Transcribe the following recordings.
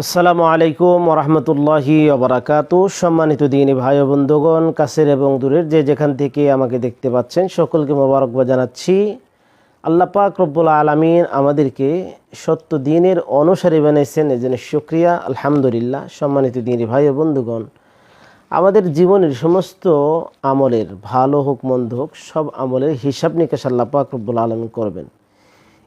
আসসালামু আলাইকুম ওরহমতুল্লাহি ওবারাকাতু। সম্মানিত দিনী ভাই ও বন্ধুগণ, কাছের এবং দূরের যে যেখান থেকে আমাকে দেখতে পাচ্ছেন সকলকে মোবারকবাদ জানাচ্ছি। আল্লাহ পাক রব্বুল আলামিন আমাদেরকে সত্য দিনের অনুসারী বানিয়েছেন, এজন্য শুকরিয়া আলহামদুলিল্লাহ। সম্মানিত দিনী ভাই ও বন্ধুগণ, আমাদের জীবনের সমস্ত আমলের, ভালো হোক মন্দ হোক, সব আমলের হিসাব নিকাশ আল্লাহ পাক রব্বুল আলামিন করবেন।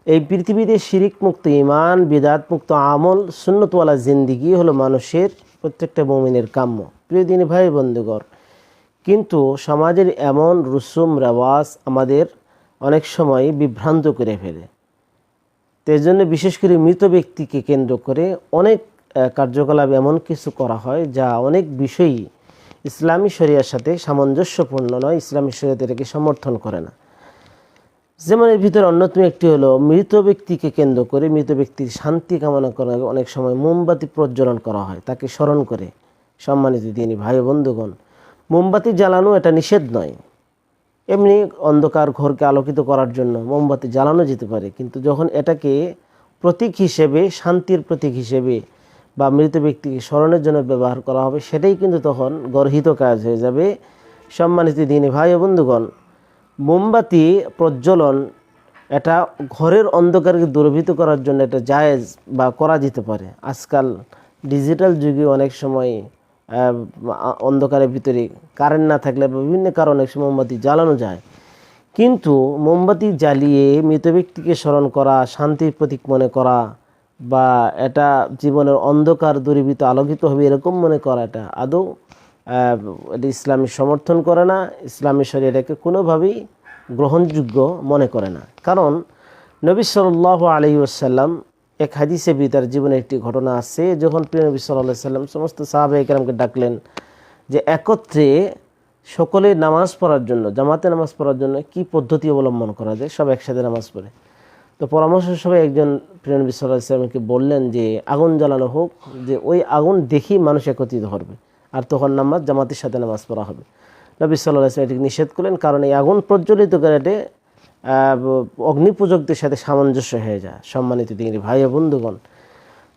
এই পৃথিবীতে শিরিক মুক্ত ঈমান, বিদআত মুক্ত আমল, সুন্নতওয়ালা জিন্দিগি হলো মানুষের প্রত্যেকটা মুমিনের কাম্য। প্রিয় দিনী ভাই বন্ধুগণ, কিন্তু সমাজের এমন রুসুম রেওয়াজ আমাদের অনেক সময় বিভ্রান্ত করে ফেলে। তো এই জন্য বিশেষ করে মৃত ব্যক্তিকে কেন্দ্র করে অনেক কার্যকলাপ এমন কিছু করা হয় যা অনেক বিষয়ই ইসলামী শরিয়ার সাথে সামঞ্জস্যপূর্ণ নয়, ইসলামী শরিয়ত এটাকে সমর্থন করে না। যেমন এর ভিতরে অন্যতম একটি হলো মৃত ব্যক্তিকে কেন্দ্র করে মৃত ব্যক্তির শান্তি কামনা করা অনেক সময় মোমবাতি প্রজ্বলন করা হয় তাকে স্মরণ করে। সম্মানিত দিনী ভাই বন্ধুগণ, মোমবাতি জ্বালানো এটা নিষেধ নয়। এমনি অন্ধকার ঘরকে আলোকিত করার জন্য মোমবাতি জ্বালানো যেতে পারে, কিন্তু যখন এটাকে প্রতীক হিসেবে, শান্তির প্রতীক হিসেবে বা মৃত ব্যক্তিকে স্মরণের জন্য ব্যবহার করা হবে, সেটাই কিন্তু তখন গর্হিত কাজ হয়ে যাবে। সম্মানিত দিনী ভাই বন্ধুগণ, মোমবাতি প্রজ্বলন এটা ঘরের অন্ধকারকে দূরীভূত করার জন্য এটা জায়েজ বা করা যেতে পারে। আজকাল ডিজিটাল যুগে অনেক সময় অন্ধকারের ভিতরে কারেন্ট না থাকলে বা বিভিন্ন কারণে মোমবাতি জ্বালানো যায়, কিন্তু মোমবাতি জ্বালিয়ে মৃত ব্যক্তিকে স্মরণ করা, শান্তির প্রতীক মনে করা বা এটা জীবনের অন্ধকার দূরীভূত আলোকিত হবে এরকম মনে করা, এটা আদৌ এটা ইসলামী সমর্থন করে না। ইসলামী শরিয়া এটাকে কোনোভাবেই গ্রহণযোগ্য মনে করে না। কারণ নবী সাল্লাল্লাহু আলাইহি ওয়াসাল্লাম এক হাদিসে তার জীবনের একটি ঘটনা আছে, যখন প্রিয় নবী সাল্লাল্লাহু আলাইহি ওয়াসাল্লাম সমস্ত সাহাবায়ে কেরামকে ডাকলেন যে একত্রে সকলে নামাজ পড়ার জন্য, জামাতে নামাজ পড়ার জন্য কি পদ্ধতি অবলম্বন করা যায়, সব একসাথে নামাজ পড়ে। তো পরামর্শ সবাই একজন প্রিয় নবী সাল্লাল্লাহু আলাইহি ওয়াসাল্লামকে বললেন যে আগুন জ্বালানো হোক, যে ওই আগুন দেখেই মানুষ একত্রিত হবে, আর তখন নামাজ জামাতের সাথে নামাজ পড়া হবে। নবী সাল্লাল্লাহু আলাইহি ওয়াসাল্লাম এটিকে নিষেধ করলেন, কারণ এই আগুন প্রজ্বলিত করে এটি অগ্নিপূজকদের সাথে সামঞ্জস্য হয়ে যায়। সম্মানিত দিনী ভাই ও বন্ধুগণ,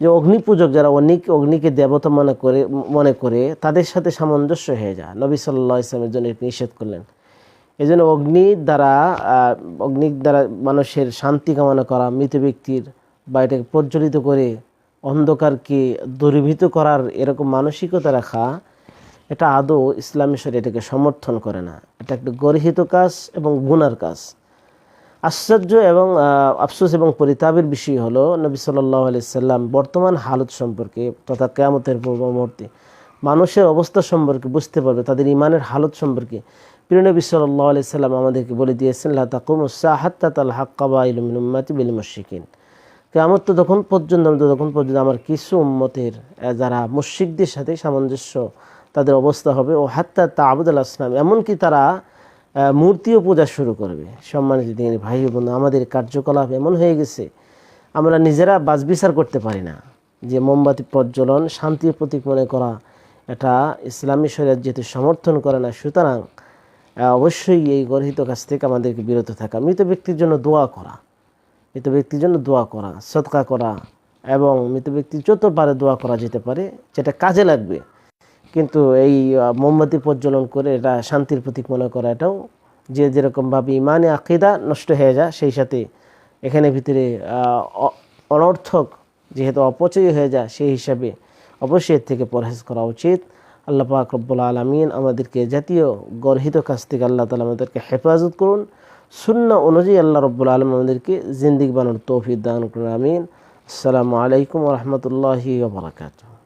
যে অগ্নিপূজক যারা অগ্নিকে দেবতা মনে করে তাদের সাথে সামঞ্জস্য হয়ে যায়। নবী সাল্লাল্লাহু আলাইহি ওয়াসাল্লামের জন্য এটি নিষেধ করলেন। এই জন্য অগ্নির দ্বারা মানুষের শান্তি কামনা করা, মৃত ব্যক্তির বা এটাকে প্রজ্বলিত করে অন্ধকারকে দূরীভূত করার এরকম মানসিকতা রাখা, এটা আদৌ ইসলামী শরিয়া এটাকে সমর্থন করে না। এটা একটা গর্হিত কাজ এবং গুনার কাজ। আশ্চর্য এবং আফসোস এবং পরিতাপের বিষয় হলো, নবী সাল্লাল্লাহু আলাইহি সাল্লাম বর্তমান হালত সম্পর্কে তথা কিয়ামতের পূর্ব মুহূর্তে মানুষের অবস্থা সম্পর্কে বুঝতে পারবে, তাদের ইমানের হালত সম্পর্কে প্রিয় নবী সাল্লাল্লাহু আলাইহি সাল্লাম আমাদেরকে বলে দিয়েছেন, লা তাকুমুস সাআ হাত্তা তালহাক্কা কাবাইলু মিন উম্মতি বিল মুশরিকিন। কিয়ামত যতক্ষণ পর্যন্ত আমার কিছু উম্মতের যারা মুশরিকদের সাথে সামঞ্জস্য তাদের অবস্থা হবে, ও হাত্তা তা'বুদুল আসনাম, এমনকি তারা মূর্তিও পূজা শুরু করবে। সম্মানিত দিনী ভাই বোন, আমাদের কার্যকলাপ এমন হয়ে গেছে আমরা নিজেরা বাছবিচার করতে পারি না যে মোমবাতি প্রজ্বলন শান্তির প্রতীক মনে করা এটা ইসলামী শরিয়ত যেহেতু সমর্থন করে না, সুতরাং অবশ্যই এই গর্হিত কাজ থেকে আমাদেরকে বিরত থাকা। মৃত ব্যক্তির জন্য দোয়া করা, সদকা করা এবং মৃত ব্যক্তির যত পারে দোয়া করা যেতে পারে, যেটা কাজে লাগবে। কিন্তু এই মোমবাতি প্রজ্বলন করে এটা শান্তির প্রতীক মনে করা, এটাও যে যেরকমভাবে ইমানে আকীদা নষ্ট হয়ে যায়, সেই সাথে এখানে ভিতরে অনর্থক যেহেতু অপচয় হয়ে যায়, সেই হিসাবে অবশ্যই এর থেকে পরহেজ করা উচিত। আল্লাহ পাক রব্বুল আলামিন আমাদেরকে জাতীয় গর্হিত কাজ থেকে আল্লাহ তাআলা আমাদেরকে হেফাজত করুন। সুন্নাহ অনুযায়ী আল্লাহ রব্বুল আলামিন আমাদেরকে জিন্দেগি বানানোর তৌফিক দান করুন। আমিন। আসসালামু আলাইকুম ওয়া রাহমাতুল্লাহি ওয়া বারাকাতুহু।